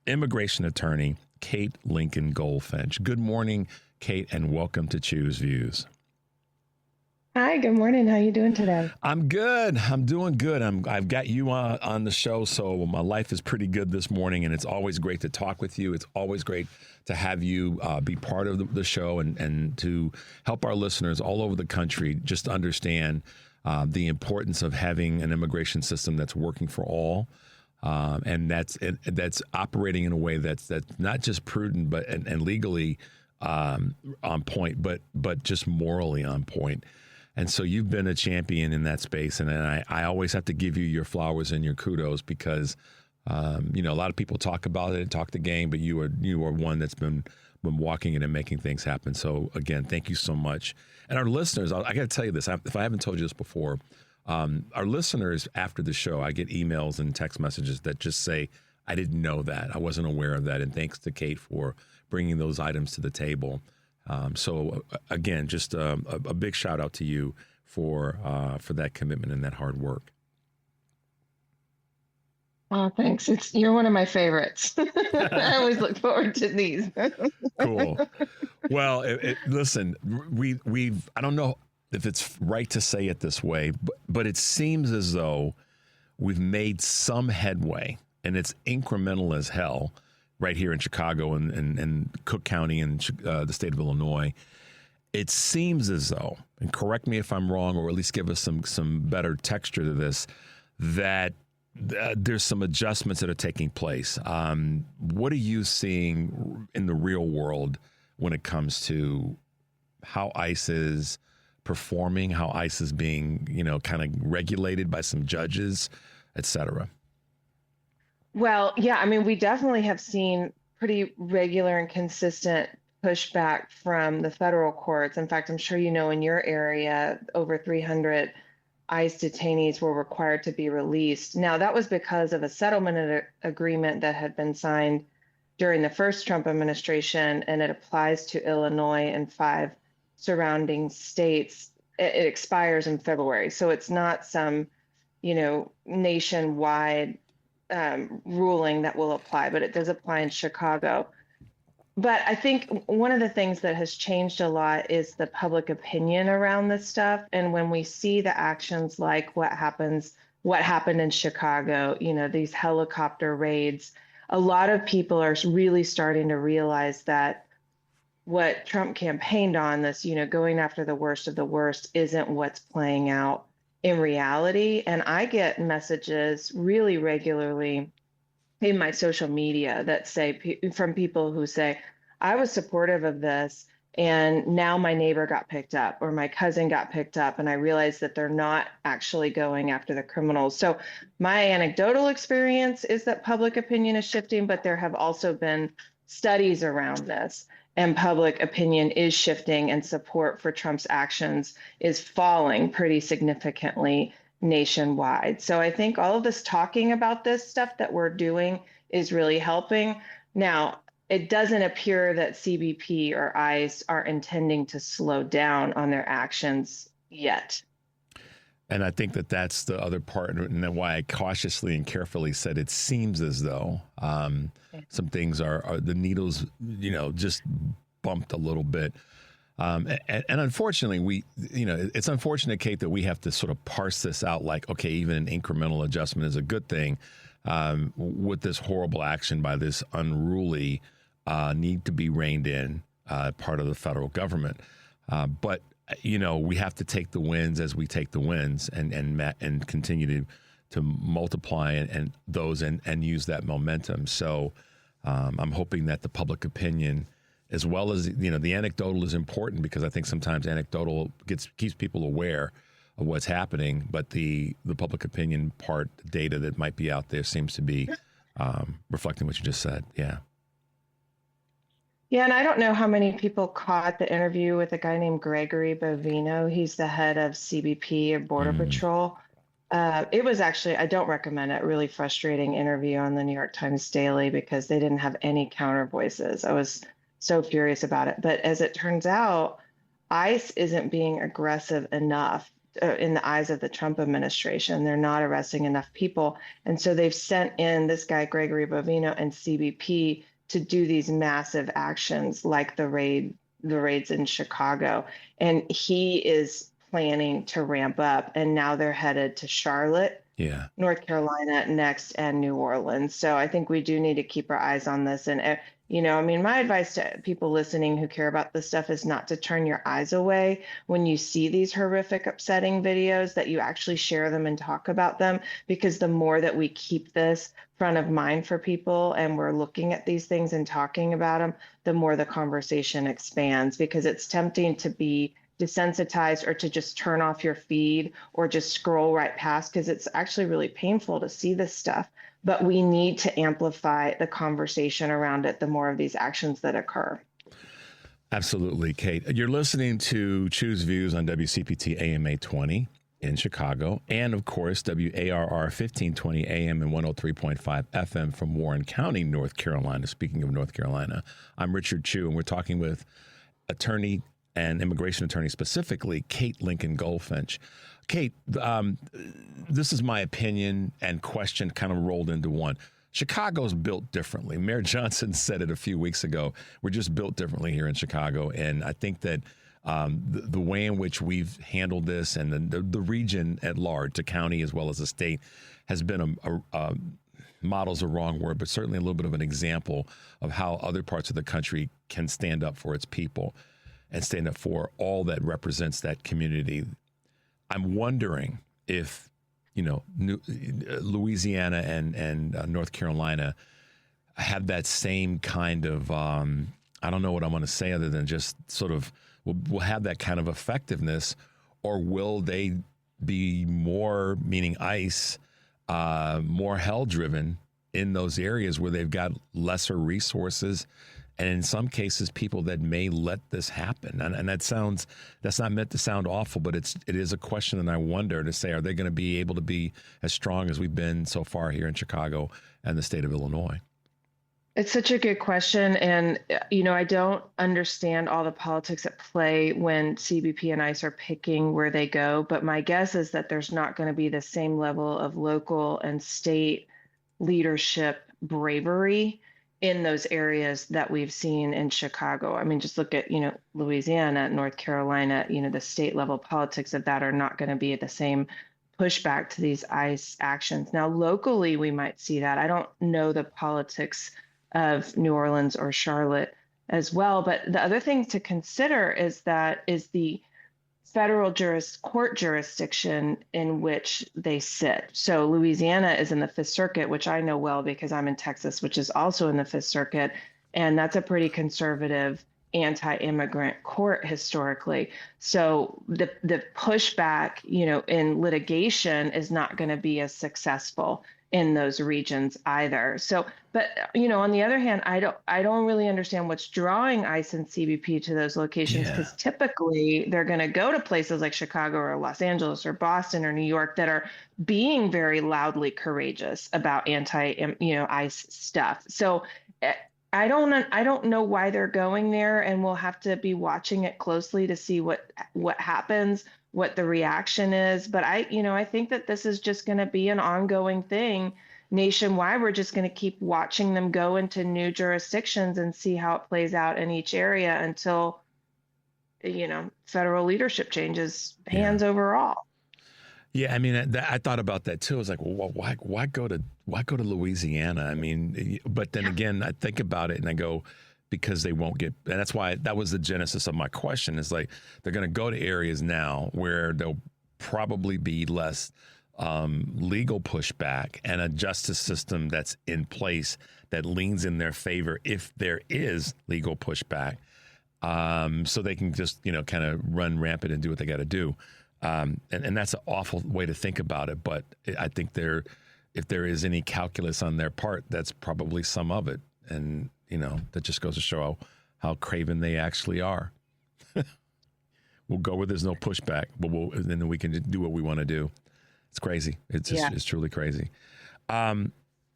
immigration attorney, Kate Lincoln-Goldfinch. Good morning, Kate, and welcome to Chu's Views. Hi, good morning. How you doing today? I'm good. I'm doing good. I've got you on the show, so my life is pretty good this morning, and it's always great to talk with you. It's always great to have you be part of the show and to help our listeners all over the country just understand the importance of having an immigration system that's working for all, and that's operating in a way that's not just prudent but and legally on point, but just morally on point. And so you've been a champion in that space, and I always have to give you your flowers and your kudos because a lot of people talk about it and talk the game, but you are one that's been walking it and making things happen. So again, thank you so much. And our listeners, I got to tell you this, if I haven't told you this before, our listeners after the show, I get emails and text messages that just say, I didn't know that, I wasn't aware of that, and thanks to Kate for bringing those items to the table. So again, just a big shout out to you for that commitment and that hard work. Oh, thanks. You're one of my favorites. I always look forward to these. Cool. Well, listen, I don't know if it's right to say it this way, but it seems as though we've made some headway, and it's incremental as hell. Right here in Chicago and Cook County and the state of Illinois, it seems as though, and correct me if I'm wrong, or at least give us some better texture to this, that there's some adjustments that are taking place. What are you seeing in the real world when it comes to how ICE is performing, how ICE is being, kind of regulated by some judges, et cetera? Well, yeah, I mean, we definitely have seen pretty regular and consistent pushback from the federal courts. In fact, I'm sure you know in your area, over 300 ICE detainees were required to be released. Now, that was because of a settlement agreement that had been signed during the first Trump administration, and it applies to Illinois and 5 surrounding states. It expires in February. So it's not some, nationwide ruling that will apply, but it does apply in Chicago. But I think one of the things that has changed a lot is the public opinion around this stuff. And when we see the actions like what happened in Chicago, these helicopter raids, a lot of people are really starting to realize that what Trump campaigned on, this, going after the worst of the worst, isn't what's playing out in reality. And I get messages really regularly in my social media that say from people who say, I was supportive of this, and now my neighbor got picked up or my cousin got picked up, and I realized that they're not actually going after the criminals. So my anecdotal experience is that public opinion is shifting, but there have also been studies around this. And public opinion is shifting, and support for Trump's actions is falling pretty significantly nationwide. So I think all of this talking about this stuff that we're doing is really helping. Now, it doesn't appear that CBP or ICE are intending to slow down on their actions yet. And I think that's the other part, and then why I cautiously and carefully said it seems as though some things are the needles, just bumped a little bit. And unfortunately, it's unfortunate, Kate, that we have to sort of parse this out like, okay, even an incremental adjustment is a good thing with this horrible action by this unruly need to be reined in part of the federal government. But we have to take the wins as we take the wins and continue to multiply and those and use that momentum. So I'm hoping that the public opinion, as well as the anecdotal, is important, because I think sometimes anecdotal keeps people aware of what's happening, but the public opinion part, the data that might be out there, seems to be reflecting what you just said. Yeah. Yeah, and I don't know how many people caught the interview with a guy named Gregory Bovino. He's the head of CBP or Border Patrol. It was actually, I don't recommend it, really frustrating interview on the New York Times Daily, because they didn't have any counter voices. I was so furious about it. But as it turns out, ICE isn't being aggressive enough in the eyes of the Trump administration. They're not arresting enough people. And so they've sent in this guy, Gregory Bovino and CBP to do these massive actions like the raids in Chicago. And he is planning to ramp up. And now they're headed to Charlotte, North Carolina next, and New Orleans. So I think we do need to keep our eyes on this. And, my advice to people listening who care about this stuff is not to turn your eyes away when you see these horrific, upsetting videos, that you actually share them and talk about them, because the more that we keep this front of mind for people and we're looking at these things and talking about them, the more the conversation expands, because it's tempting to be desensitized or to just turn off your feed or just scroll right past, because it's actually really painful to see this stuff. But we need to amplify the conversation around it the more of these actions that occur. Absolutely, Kate. You're listening to Chu's Views on WCPT AM 820 in Chicago, and of course WARR 1520 AM and 103.5 FM from Warren County, North Carolina. Speaking of North Carolina, I'm Richard Chu, and we're talking with attorney and immigration attorney, specifically Kate Lincoln-Goldfinch. Kate, this is my opinion and question kind of rolled into one. Chicago's built differently. Mayor Johnson said it a few weeks ago. We're just built differently here in Chicago. And I think that the way in which we've handled this, and the region at large, the county as well as the state, has been model's a wrong word, but certainly a little bit of an example of how other parts of the country can stand up for its people and stand up for all that represents that community. I'm wondering if, Louisiana and North Carolina have that same kind of, I don't know what I want to say other than just sort of will have that kind of effectiveness, or will they be more, meaning ICE, more hell-driven in those areas where they've got lesser resources, and in some cases, people that may let this happen. And that's not meant to sound awful, but it is a question, and I wonder to say, are they going to be able to be as strong as we've been so far here in Chicago and the state of Illinois? It's such a good question. And, I don't understand all the politics at play when CBP and ICE are picking where they go. But my guess is that there's not going to be the same level of local and state leadership bravery in those areas that we've seen in Chicago. I mean, just look at, Louisiana, North Carolina, the state level politics of that are not going to be the same pushback to these ICE actions. Now, locally, we might see that. I don't know the politics of New Orleans or Charlotte as well. But the other thing to consider is the federal court jurisdiction in which they sit. So Louisiana is in the Fifth Circuit, which I know well because I'm in Texas, which is also in the Fifth Circuit. And that's a pretty conservative anti-immigrant court historically. So the pushback, in litigation is not going to be as successful in those regions either. So, but on the other hand, I don't really understand what's drawing ICE and CBP to those locations, because typically they're going to go to places like Chicago or Los Angeles or Boston or New York that are being very loudly courageous about ICE stuff. So I don't know why they're going there, and we'll have to be watching it closely to see what happens, what the reaction is. But I think that this is just going to be an ongoing thing nationwide. We're just going to keep watching them go into new jurisdictions and see how it plays out in each area until, federal leadership changes hands overall. Yeah, I mean, I thought about that too. I was like, well, why go to Louisiana? I mean, but then again, I think about it and I go, because they won't get, and that's why that was the genesis of my question. Is like, they're going to go to areas now where there'll probably be less legal pushback and a justice system that's in place that leans in their favor if there is legal pushback. So they can just, kind of run rampant and do what they got to do. And that's an awful way to think about it. But I think if there is any calculus on their part, that's probably some of it. And, that just goes to show how craven they actually are. We'll go where there's no pushback, but then we can do what we want to do. It's crazy. It's truly crazy.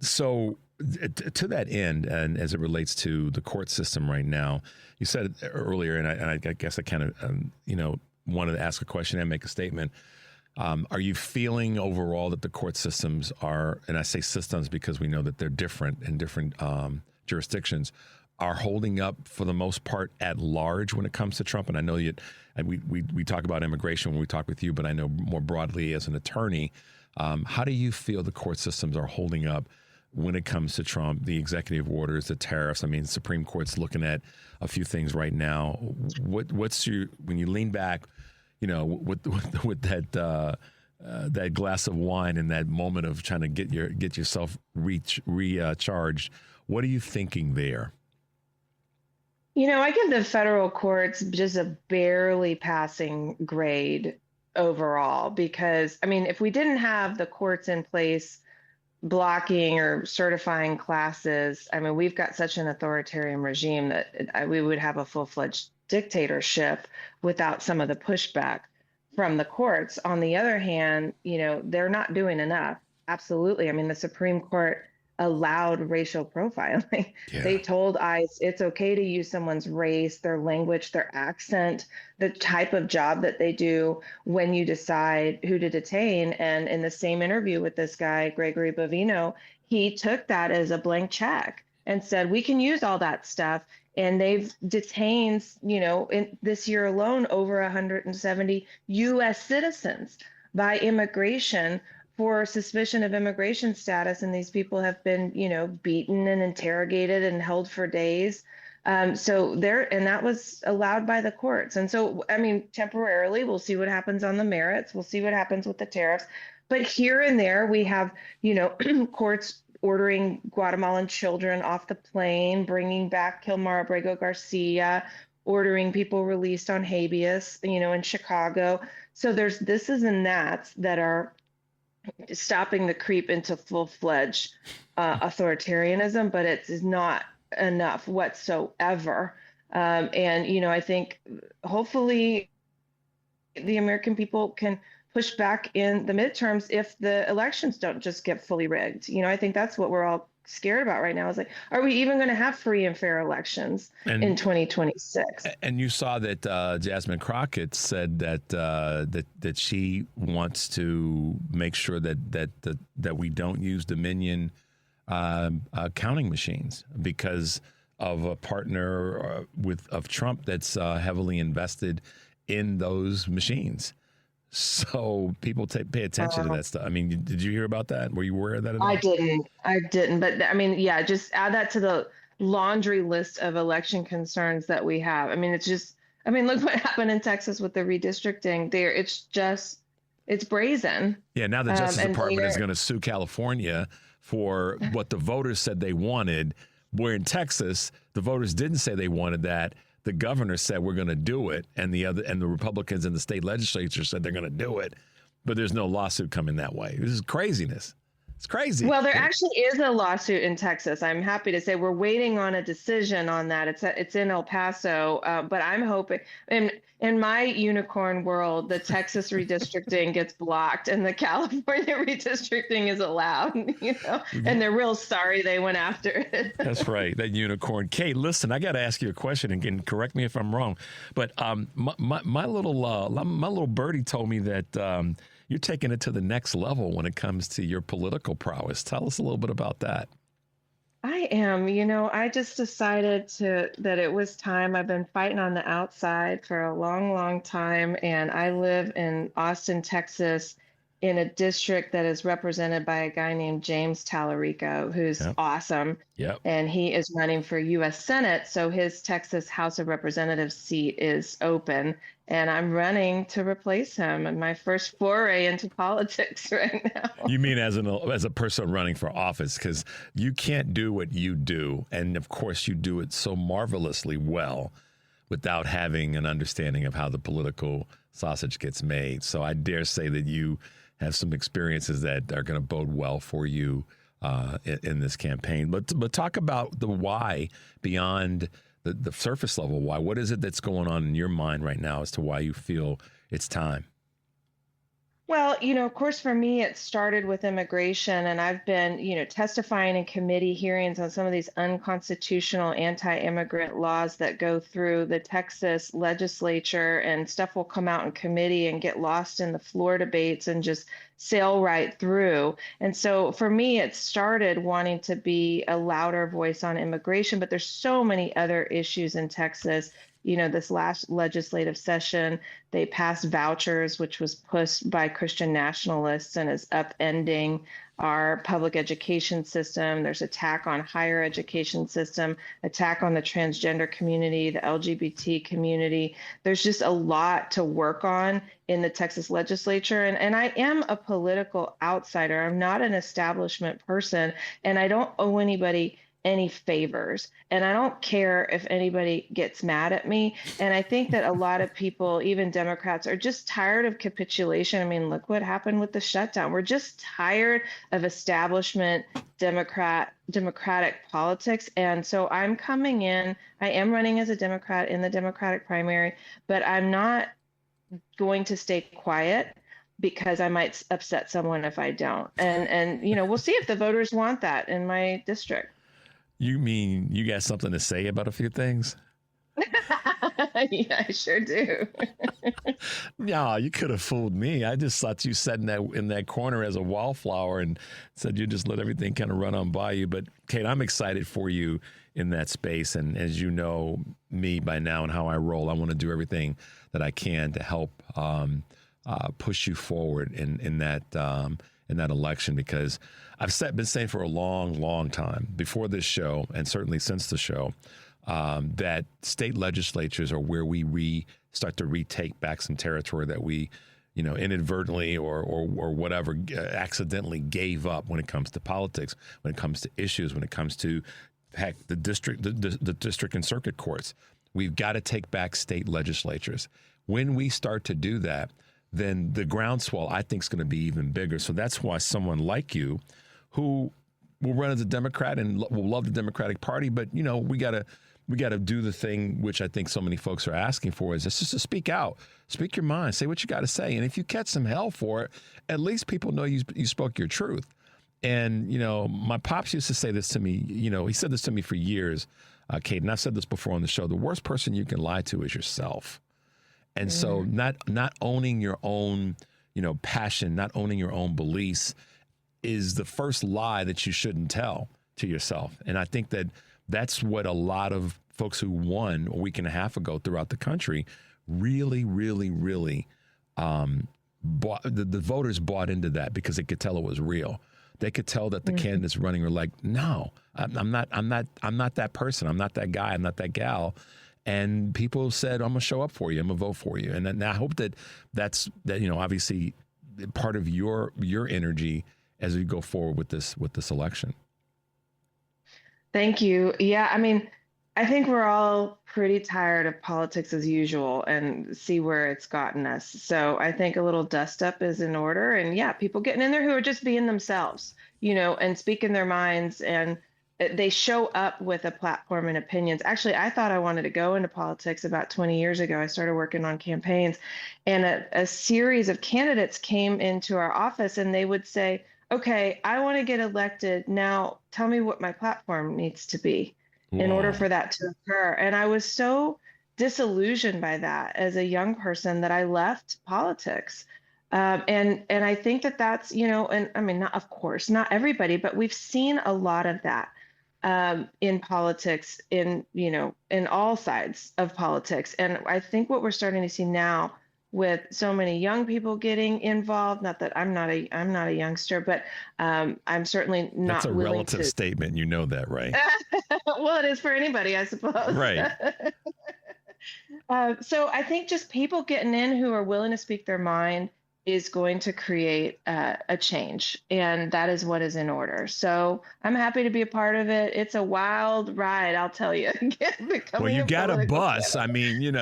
So to that end, and as it relates to the court system right now, you said it earlier, and I guess I kind of, wanted to ask a question and make a statement. Are you feeling overall that the court systems are, and I say systems because we know that they're different in different jurisdictions, are holding up for the most part at large when it comes to Trump? And I know we talk about immigration when we talk with you, but I know more broadly as an attorney, how do you feel the court systems are holding up when it comes to Trump, the executive orders, the tariffs? I mean, the Supreme Court's looking at a few things right now. What's when you lean back, with that glass of wine and that moment of trying to get yourself recharged, what are you thinking there? I give the federal courts just a barely passing grade overall, because, I mean, if we didn't have the courts in place blocking or certifying classes, I mean, we've got such an authoritarian regime that we would have a full-fledged dictatorship without some of the pushback from the courts. On the other hand, they're not doing enough. Absolutely. I mean, the Supreme Court allowed racial profiling. Yeah. They told ICE it's okay to use someone's race, their language, their accent, the type of job that they do when you decide who to detain. And in the same interview with this guy, Gregory Bovino, he took that as a blank check and said, we can use all that stuff. And they've detained, in this year alone, over 170 U.S. citizens by immigration for suspicion of immigration status. And these people have been, beaten and interrogated and held for days. And that was allowed by the courts. And so, I mean, temporarily, we'll see what happens on the merits. We'll see what happens with the tariffs. But here and there, we have, courts ordering Guatemalan children off the plane, bringing back Kilmar Abrego Garcia, ordering people released on habeas, in Chicago. So there's thises and that's that are stopping the creep into full-fledged authoritarianism, but it is not enough whatsoever. I think hopefully the American people can push back in the midterms if the elections don't just get fully rigged. I think that's what we're all scared about right now, is like, are we even going to have free and fair elections in 2026? And you saw that Jasmine Crockett said that she wants to make sure that we don't use Dominion counting machines because of a partner of Trump that's heavily invested in those machines. So people pay attention to that stuff. I mean, did you hear about that? Were you aware of that at all? I didn't. But I mean, yeah, just add that to the laundry list of election concerns that we have. I mean, look what happened in Texas with the redistricting there. It's brazen. Yeah, now the Justice Department is going to sue California for what the voters said they wanted, where in Texas, the voters didn't say they wanted that. The governor said we're going to do it, and the Republicans in the state legislature said they're going to do it, but there's no lawsuit coming that way. This is craziness. It's crazy. Well, there actually is a lawsuit in Texas. I'm happy to say we're waiting on a decision on that. It's in El Paso, but I'm hoping in my unicorn world, the Texas redistricting gets blocked and the California redistricting is allowed. And they're real sorry they went after it. That's right, that unicorn. Kate, listen, I got to ask you a question, and correct me if I'm wrong, but my little birdie told me that. You're taking it to the next level when it comes to your political prowess. Tell us a little bit about that. I am. I just decided that it was time. I've been fighting on the outside for a long, long time, and I live in Austin, Texas, in a district that is represented by a guy named James Tallarico, who's awesome. Yep. And he is running for U.S. Senate, so his Texas House of Representatives seat is open, and I'm running to replace him in my first foray into politics right now. You mean as a person running for office, because you can't do what you do, and of course you do it so marvelously well without having an understanding of how the political sausage gets made. So I dare say that you have some experiences that are going to bode well for you in this campaign. But talk about the why beyond the surface level why. What is it that's going on in your mind right now as to why you feel it's time? Well, of course, for me, it started with immigration, and I've been, testifying in committee hearings on some of these unconstitutional anti-immigrant laws that go through the Texas legislature, and stuff will come out in committee and get lost in the floor debates and just sail right through. And so for me, it started wanting to be a louder voice on immigration, but there's so many other issues in Texas. This last legislative session, they passed vouchers, which was pushed by Christian nationalists and is upending our public education system. There's attack on higher education system, attack on the transgender community, the LGBT community. There's just a lot to work on in the Texas legislature. And I am a political outsider. I'm not an establishment person, and I don't owe anybody any favors. And I don't care if anybody gets mad at me. And I think that a lot of people, even Democrats, are just tired of capitulation. I mean, look what happened with the shutdown. We're just tired of establishment democratic politics. And so I'm coming in, I am running as a Democrat in the Democratic primary, but I'm not going to stay quiet, because I might upset someone if I don't. And we'll see if the voters want that in my district. You mean you got something to say about a few things? Yeah, I sure do. No, you could have fooled me. I just thought you sat in that corner as a wallflower and said you just let everything kind of run on by you. But Kate, I'm excited for you in that space. And as you know me by now and how I roll, I want to do everything that I can to help push you forward in that election, because I've been saying for a long, long time before this show, and certainly since the show, that state legislatures are where we start to retake back some territory that we, inadvertently or whatever, accidentally gave up when it comes to politics, when it comes to issues, when it comes to, heck, the district and circuit courts. We've got to take back state legislatures. When we start to do that, then the groundswell, I think, is going to be even bigger. So that's why someone like you, who will run as a Democrat and will love the Democratic Party, but we got to do the thing which I think so many folks are asking for, is just to speak out, speak your mind, say what you got to say, and if you catch some hell for it, at least people know you spoke your truth. And my pops used to say this to me. He said this to me for years, Kate, and I've said this before on the show. The worst person you can lie to is yourself. And so not owning your own, passion, not owning your own beliefs is the first lie that you shouldn't tell to yourself. And I think that that's what a lot of folks who won a week and a half ago throughout the country really, really, really the voters bought into that, because they could tell it was real. They could tell that the candidates running were like, no, I'm not that person. I'm not that guy. I'm not that gal. And people said, I'm going to show up for you. I'm going to vote for you. And I hope that's obviously part of your energy as we go forward with this election. Thank you. Yeah, I mean, I think we're all pretty tired of politics as usual and see where it's gotten us. So I think a little dust up is in order. And yeah, people getting in there who are just being themselves, and speaking their minds, and they show up with a platform and opinions. Actually, I thought I wanted to go into politics about 20 years ago. I started working on campaigns, and a series of candidates came into our office, and they would say, okay, I want to get elected. Now tell me what my platform needs to be in order for that to occur. And I was so disillusioned by that as a young person that I left politics. And I think that's, and I mean, not, of course, not everybody, but we've seen a lot of that in politics, in all sides of politics. And I think what we're starting to see now with so many young people getting involved, not that I'm not a youngster, but I'm certainly not. That's a relative statement. You know that, right? Well, it is for anybody, I suppose. Right. So I think just people getting in who are willing to speak their mind is going to create a change, and that is what is in order. So I'm happy to be a part of it. It's a wild ride, I'll tell you. Well, you got a bus. I mean,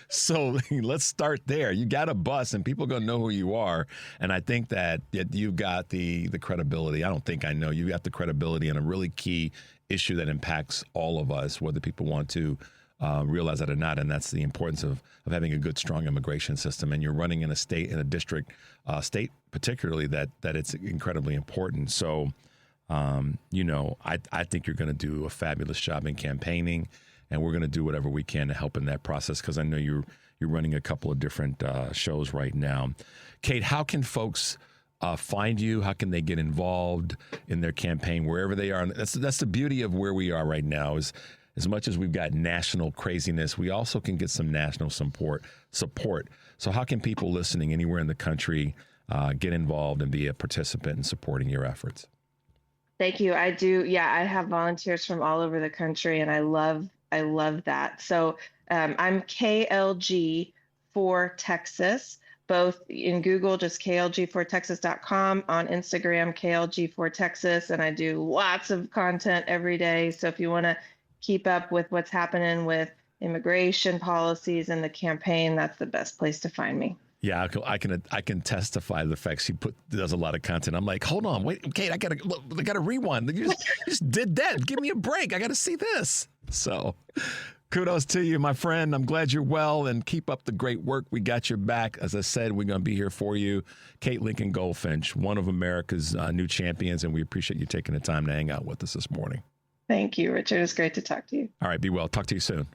so let's start there. You got a bus, and people are going to know who you are. And I think that you've got the credibility. I know you've got the credibility in a really key issue that impacts all of us, whether people want to realize that or not, and that's the importance of having a good, strong immigration system. And you're running in a state, in a district, state particularly, that it's incredibly important. So, I think you're going to do a fabulous job in campaigning, and we're going to do whatever we can to help in that process, because I know you're running a couple of different shows right now. Kate, how can folks find you? How can they get involved in their campaign wherever they are? And that's the beauty of where we are right now, is as much as we've got national craziness, we also can get some national support. So how can people listening anywhere in the country get involved and be a participant in supporting your efforts? Thank you. I do. Yeah, I have volunteers from all over the country, and I love that. So I'm KLG for Texas, both in Google, just klg4texas.com, on Instagram, KLG4Texas, and I do lots of content every day. So if you want to keep up with what's happening with immigration policies and the campaign, that's the best place to find me. Yeah, I can testify to the fact she does a lot of content. I'm like, hold on, wait, Kate, I gotta rewind. You just did that. Give me a break. I gotta see this. So, kudos to you, my friend. I'm glad you're well, and keep up the great work. We got your back. As I said, we're gonna be here for you. Kate Lincoln-Goldfinch, one of America's new champions, and we appreciate you taking the time to hang out with us this morning. Thank you, Richard. It's great to talk to you. All right, be well. Talk to you soon.